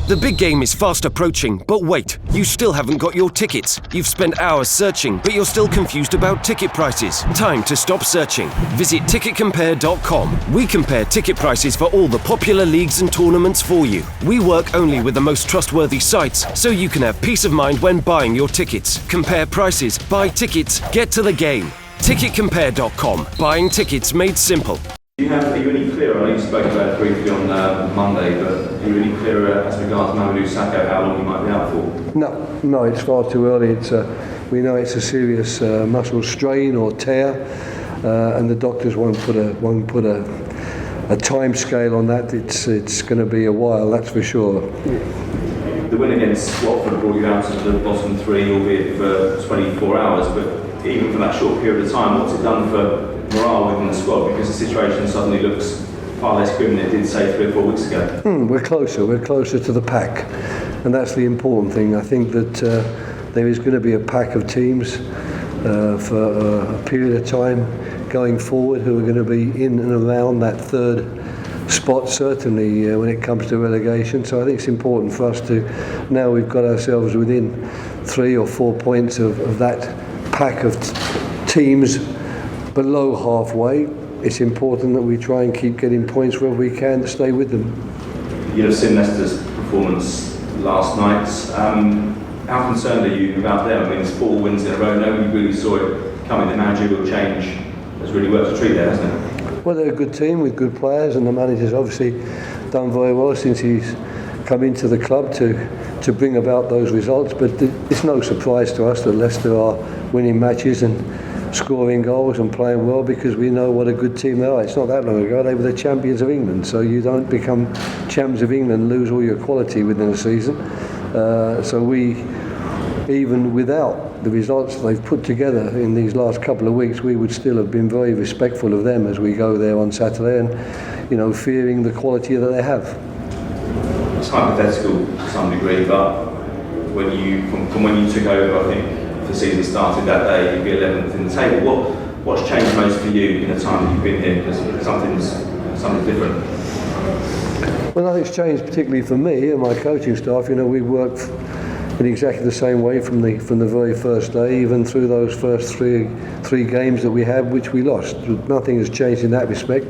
The big game is fast approaching, but wait, you still haven't got your tickets. You've spent hours searching, but you're still confused about ticket prices. Time to stop searching. Visit ticketcompare.com. We compare ticket prices for all the popular leagues and tournaments for you. We work only with the most trustworthy sites, so you can have peace of mind when buying your tickets. Compare prices, buy tickets, get to the game. Ticketcompare.com. Buying tickets made simple. Are you any clearer? I know you spoke about it briefly on Monday, but are you any clearer as regards Mamadou Sakho, how long he might be out for? No, it's far too early. We know it's a serious muscle strain or tear, and the doctors won't put a time scale on that. It's going to be a while, that's for sure. The win against Watford brought you out to the bottom three, albeit for 24 hours, but even for that short period of time, what's it done for morale within the squad, because the situation suddenly looks far less grim than it did, say, 3 or 4 weeks ago? We're closer to the pack, and that's the important thing. I think that there is going to be a pack of teams for a period of time going forward who are going to be in and around that third spot, certainly when it comes to relegation. So I think it's important for us to, now we've got ourselves within 3 or 4 points of that pack of teams below halfway, it's important that we try and keep getting points wherever we can to stay with them. You've seen Leicester's performance last night. How concerned are you about them? I mean, it's 4 wins in a row. Nobody really saw it coming. The managerial change has really worked a treat there, hasn't it? Well, they're a good team with good players, and the manager's obviously done very well since he's come into the club to bring about those results. But it's no surprise to us that Leicester are winning matches and scoring goals and playing well, because we know what a good team they are. It's not that long ago they were the champions of England, so you don't become champions of England, lose all your quality within a season. So we, even without the results they've put together in these last couple of weeks, we would still have been very respectful of them as we go there on Saturday, and fearing the quality that they have. It's hypothetical to some degree, but from when you took over, I think the season started that day, you'd be 11th in the table. What's changed most for you in the time that you've been here? Because something's different. Well, nothing's changed particularly for me and my coaching staff. We worked in exactly the same way from the very first day, even through those first three games that we had, which we lost. Nothing has changed in that respect.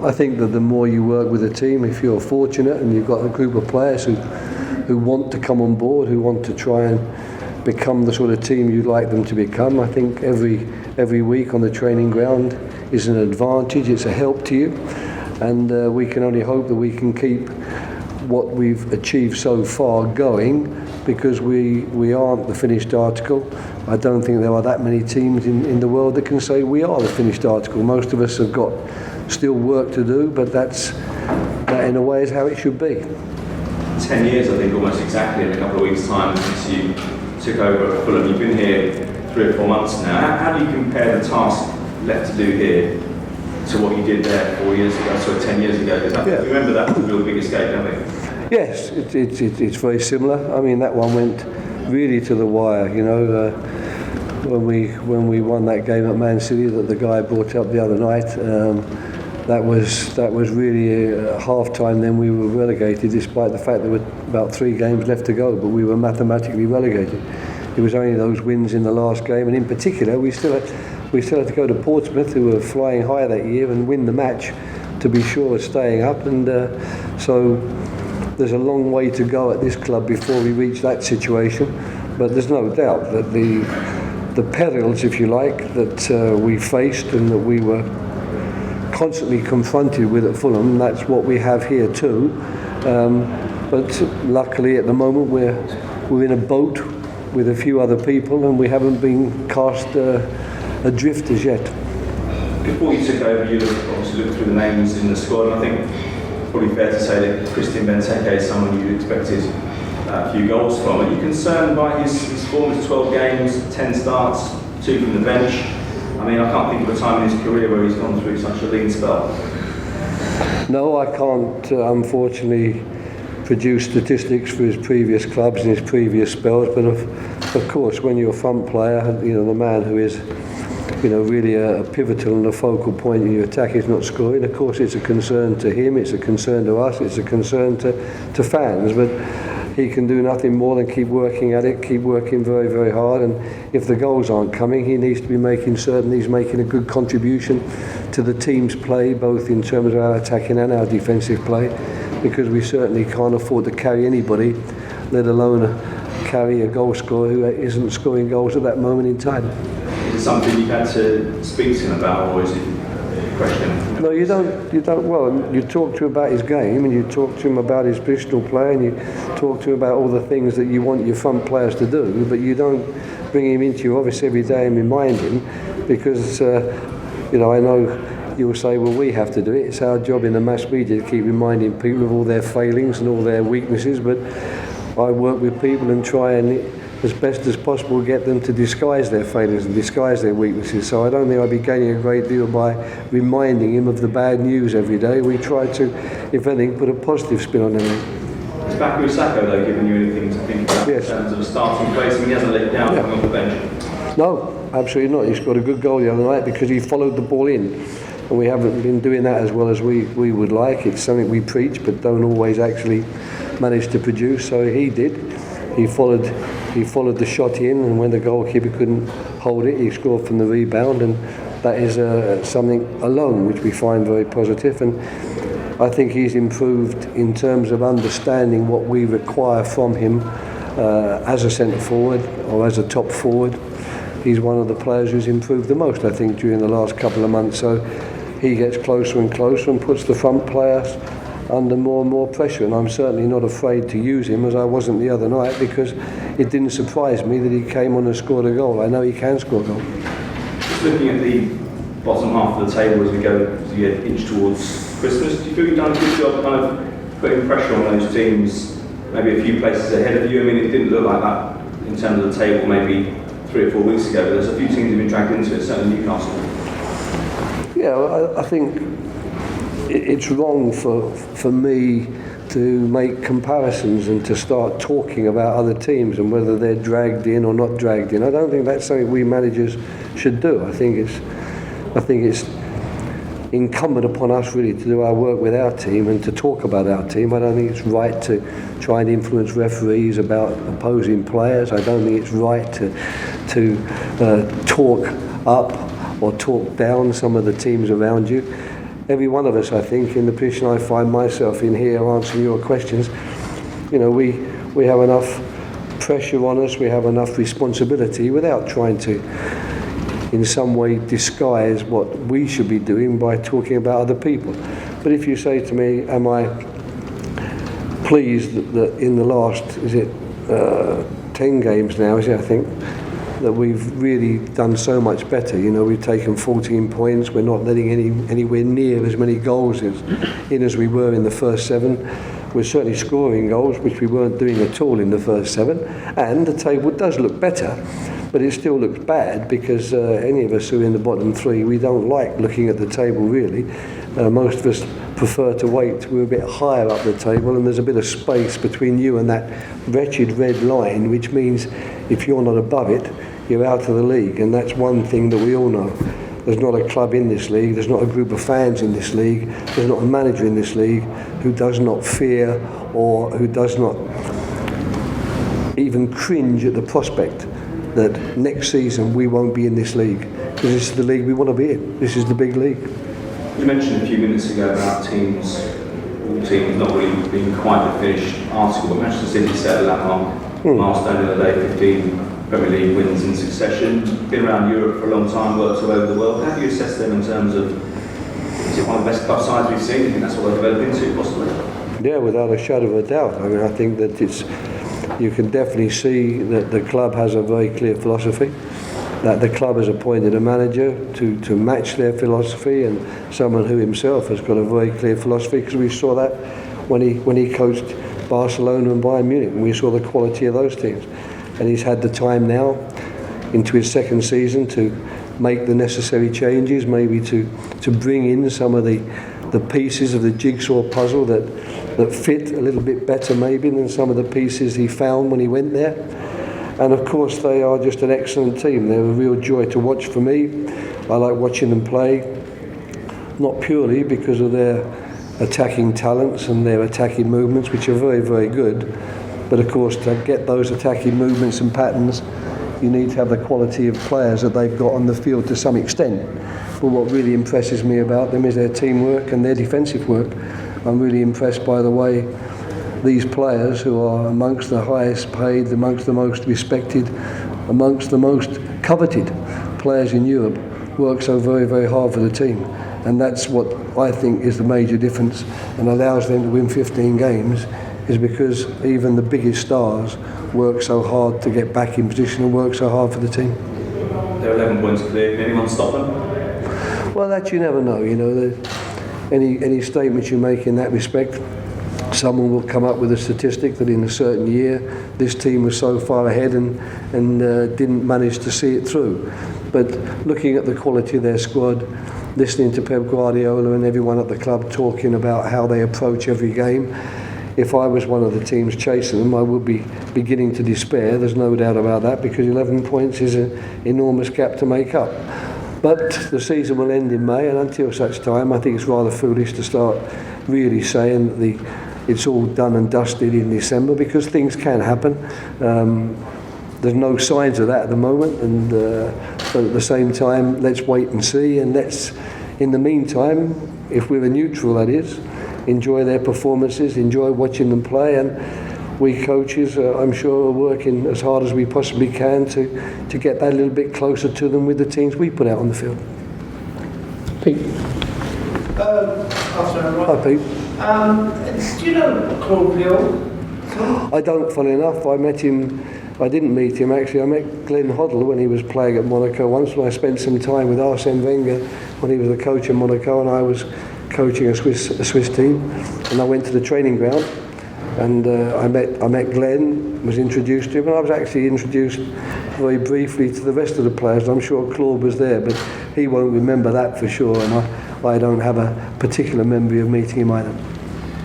I think that the more you work with a team, if you're fortunate and you've got a group of players who want to come on board, who want to try and become the sort of team you'd like them to become, I think every week on the training ground is an advantage, it's a help to you, and we can only hope that we can keep what we've achieved so far going, because we aren't the finished article. I don't think there are that many teams in the world that can say we are the finished article. Most of us have got still work to do, but that in a way is how it should be. 10 years, I think, almost exactly in a couple of weeks' time since you took over at Fulham. You've been here 3 or 4 months now. How do you compare the task left to do here to what you did there 4 years ago, so 10 years ago? You remember that was the real big escape, don't you? Yes, it's very similar. I mean, that one went really to the wire. When we won that game at Man City that the guy brought up the other night, that was really half time. Then we were relegated, despite the fact there were about 3 games left to go, but we were mathematically relegated. It was only those wins in the last game, and in particular we still had to go to Portsmouth, who were flying high that year, and win the match to be sure of staying up. And so there's a long way to go at this club before we reach that situation, but there's no doubt that the perils, if you like, that we faced and that we were constantly confronted with at Fulham, that's what we have here too. But luckily at the moment we're in a boat with a few other people, and we haven't been cast adrift as yet. Before you took over, you obviously looked through the names in the squad, and I think it's probably fair to say that Christian Benteke is someone you expected a few goals from. Are you concerned by his form? 12 games, 10 starts, 2 from the bench. I mean, I can't think of a time in his career where he's gone through such a lean spell. No, I can't, unfortunately, produce statistics for his previous clubs and his previous spells, but of course, when you're a front player, the man who is really a pivotal and a focal point in your attack is not scoring. Of course, it's a concern to him, it's a concern to us, it's a concern to fans, but he can do nothing more than keep working at it, keep working very, very hard, and if the goals aren't coming, he needs to be making certain he's making a good contribution to the team's play, both in terms of our attacking and our defensive play, because we certainly can't afford to carry anybody, let alone carry a goal scorer who isn't scoring goals at that moment in time. Is it something you've had to speak to him about, or is it a question? No, you don't. Well, you talk to him about his game, and you talk to him about his positional play, and you talk to him about all the things that you want your front players to do, but you don't bring him into your office every day and remind him, because I know you'll say, well, we have to do it. It's our job in the mass media to keep reminding people of all their failings and all their weaknesses, but I work with people and try and, as best as possible, get them to disguise their failings and disguise their weaknesses. So I don't think I'd be gaining a great deal by reminding him of the bad news every day. We try to, if anything, put a positive spin on everything. Has Bakary Sako, though, given you anything to think about Yes. in terms of a starting place? I mean, he hasn't let down coming off the bench. No, absolutely not. He's got a good goal the other night because he followed the ball in. And we haven't been doing that as well as we would like. It's something we preach but don't always actually manage to produce. So he did. He followed the shot in, and when the goalkeeper couldn't hold it, he scored from the rebound, and that is something alone which we find very positive. And I think he's improved in terms of understanding what we require from him as a centre forward or as a top forward. He's one of the players who's improved the most, I think, during the last couple of months. So he gets closer and closer and puts the front players under more and more pressure, and I'm certainly not afraid to use him, as I wasn't the other night, because it didn't surprise me that he came on and scored a goal. I know he can score a goal. Just looking at the bottom half of the table as we inch towards Christmas, do you feel you've done a good job kind of putting pressure on those teams, maybe a few places ahead of you? I mean, it didn't look like that in terms of the table maybe 3 or 4 weeks ago, but there's a few teams who've been dragged into it, certainly Newcastle. Yeah, well, I think it's wrong for me to make comparisons and to start talking about other teams and whether they're dragged in or not dragged in. I don't think that's something we managers should do. I think it's incumbent upon us really to do our work with our team and to talk about our team. I don't think it's right to try and influence referees about opposing players. I don't think it's right to talk up or talk down some of the teams around you. Every one of us, I think, in the position I find myself in here answering your questions, we have enough pressure on us, we have enough responsibility without trying to in some way disguise what we should be doing by talking about other people. But if you say to me, am I pleased that in the last, 10 games now, I think, that we've really done so much better. We've taken 14 points, we're not letting anywhere near as many goals in as we were in the first 7. We're certainly scoring goals, which we weren't doing at all in the first 7, and the table does look better, but it still looks bad because any of us who are in the bottom 3, we don't like looking at the table really. Most of us prefer to wait till we're a bit higher up the table and there's a bit of space between you and that wretched red line, which means if you're not above it, you're out of the league. And that's one thing that we all know. There's not a club in this league, there's not a group of fans in this league, there's not a manager in this league who does not fear or who does not even cringe at the prospect that next season we won't be in this league, because this is the league we want to be in. This is the big league. You mentioned a few minutes ago about all teams not really being quite the finished article, but Manchester City set a landmark milestone the other day, 15 Premier League wins in succession, been around Europe for a long time, worked all over the world. How do you assess them in terms of, is it one of the best club sides we've seen? Do you think that's what they're developing into, possibly? Yeah, without a shadow of a doubt. I mean, I think that you can definitely see that the club has a very clear philosophy, that the club has appointed a manager to match their philosophy, and someone who himself has got a very clear philosophy, because we saw that when he coached Barcelona and Bayern Munich, and we saw the quality of those teams. And he's had the time now into his second season to make the necessary changes, maybe to bring in some of the pieces of the jigsaw puzzle that fit a little bit better maybe than some of the pieces he found when he went there. And of course they are just an excellent team. They're a real joy to watch for me. I like watching them play, not purely because of their attacking talents and their attacking movements, which are very, very good, but of course to get those attacking movements and patterns, you need to have the quality of players that they've got on the field to some extent. But what really impresses me about them is their teamwork and their defensive work. I'm really impressed by the way these players, who are amongst the highest paid, amongst the most respected, amongst the most coveted players in Europe, work so very, very hard for the team. And that's what I think is the major difference and allows them to win 15 games, is because even the biggest stars work so hard to get back in position and work so hard for the team. They're 11 points clear. Can anyone stop them? Well, that you never know. You know, any statements you make in that respect, someone will come up with a statistic that in a certain year this team was so far ahead and didn't manage to see it through. But looking at the quality of their squad, listening to Pep Guardiola and everyone at the club talking about how they approach every game, if I was one of the teams chasing them, I would be beginning to despair. There's no doubt about that, because 11 points is an enormous gap to make up. But the season will end in May, and until such time I think it's rather foolish to start really saying that it's all done and dusted in December, because things can happen. There's no signs of that at the moment, and but at the same time, let's wait and see, and let's, in the meantime, if we're a neutral that is, enjoy their performances, enjoy watching them play, and we coaches, I'm sure, are working as hard as we possibly can to get that a little bit closer to them with the teams we put out on the field. Pete. Hi, Pete. Do you know Claude Puel? I don't, funny enough. I didn't meet him actually. I met Glenn Hoddle when he was playing at Monaco once, and I spent some time with Arsene Wenger when he was the coach of Monaco and I was coaching a Swiss team, and I went to the training ground and I met Glenn, was introduced to him, and I was actually introduced very briefly to the rest of the players. I'm sure Claude was there, but he won't remember that for sure, and I don't have a particular memory of meeting him either.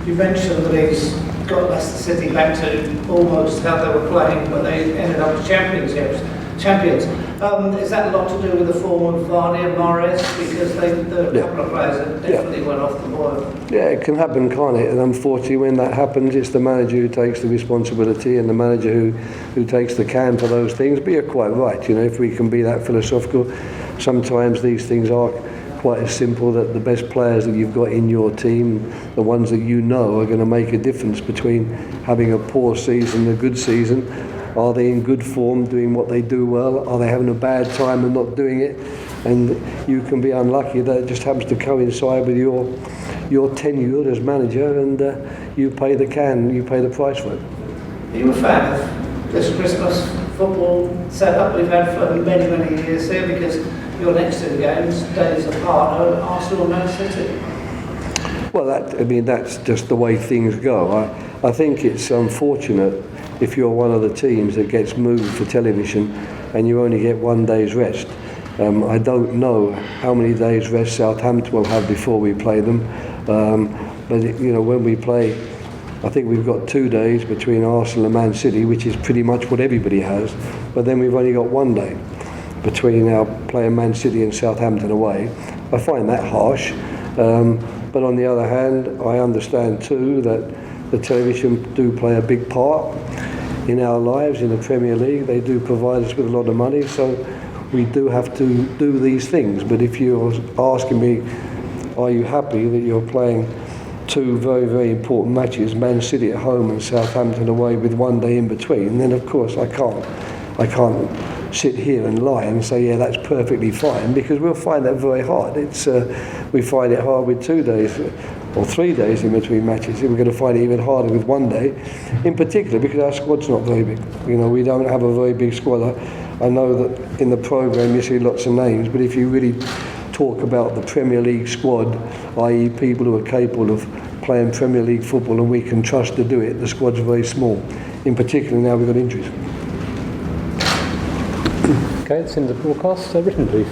You mentioned that he's got Leicester City back to almost how they were playing when they ended up as champions. Is that a lot to do with the form of Vardy and Mahrez? Because the couple of players that definitely went off the boil. Yeah, it can happen, can't it? And unfortunately, when that happens, it's the manager who takes the responsibility and the manager who takes the can for those things. But you're quite right. You know, if we can be that philosophical, sometimes these things are quite as simple, that the best players that you've got in your team, the ones that you know are going to make a difference between having a poor season and a good season. Are they in good form, doing what they do well? Are they having a bad time and not doing it? And you can be unlucky that it just happens to coincide with your tenure as manager, and you pay the price for it. Are you a fan of this Christmas football setup we've had for many, many years here? Because your next two games, days apart, are Arsenal and Man City. Well, that's just the way things go. I think it's unfortunate if you're one of the teams that gets moved for television and you only get 1 day's rest. I don't know how many days rest Southampton will have before we play them, but when we play, I think we've got 2 days between Arsenal and Man City, which is pretty much what everybody has, but then we've only got 1 day between our playing Man City and Southampton away. I find that harsh, but on the other hand, I understand too that the television do play a big part in our lives in the Premier League. They do provide us with a lot of money, so we do have to do these things. But if you're asking me, are you happy that you're playing 2 very, very important matches, Man City at home and Southampton away, with 1 day in between, then of course I can't sit here and lie and say, yeah, that's perfectly fine, because we'll find that very hard. We find it hard with 2 days or 3 days in between matches. We're going to find it even harder with 1 day, in particular because our squad's not very big. We don't have a very big squad. I know that in the programme you see lots of names, but if you really talk about the Premier League squad, i.e. people who are capable of playing Premier League football and we can trust to do it, the squad's very small. In particular now we've got injuries. Okay, it's in the broadcast. Written, please.